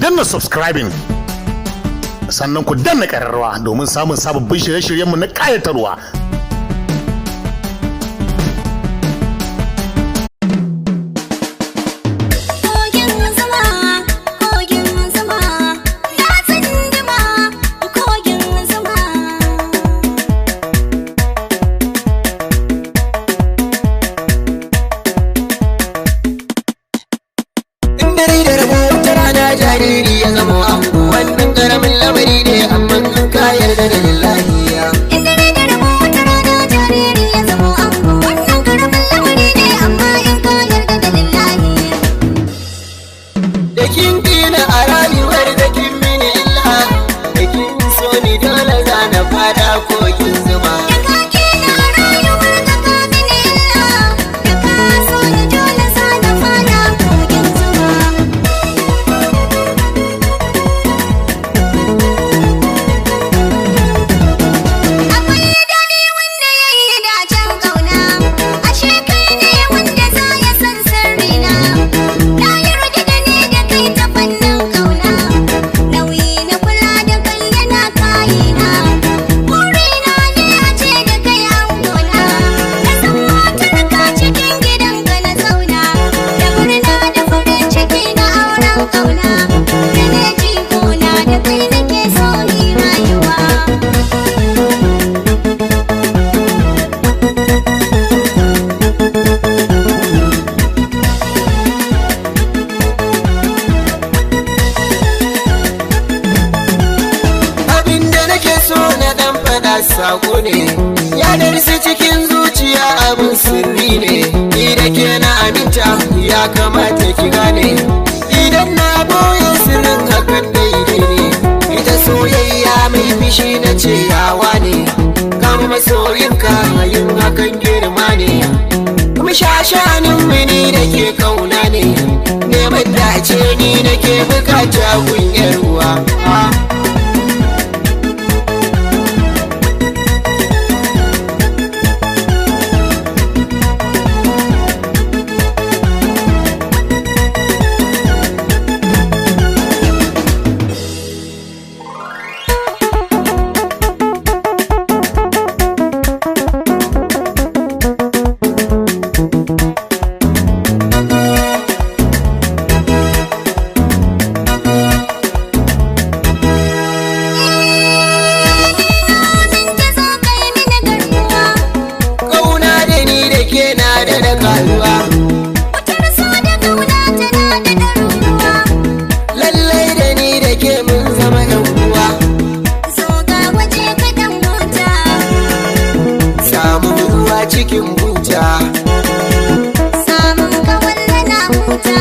danna subscribing sannan ku danna ƙararrawa domin samun sababbin shirye-shiryenmu na ƙayatarwa. Jariri ya zama ango wannan karamin lamari ne amma in ka yarda da lillahi ya inda ne da rabo wata rana jariri ya zama ango wannan karamin lamari ne amma in ka yarda da lillahi da kin kina a rayuwar da kin mini illa da kin so ni dole za na fada kokin zuma da ka kina a rayuwar da ka mini illa da ka so ni dole za na fada kogin zuma. sako ne ya darsi cikin zuciya abin sirri ne ni da ke na aminta ya kamata ki gane idan na boye sirrin hakan daidai ne ita soyayya mai fishi na ce yawa ne kama masoyinka yin hakan girma ne kuma shashanin mini da ke kauna ne neman dace ni da ke bukata kunyar ruwa. Wutar so da kauna tana da ɗaruruwa. Lallai da ni da ke mun zama yan uwa. So ga waje ka dan huta. Samun ruwa cikin buta. Samun ka walla na huta.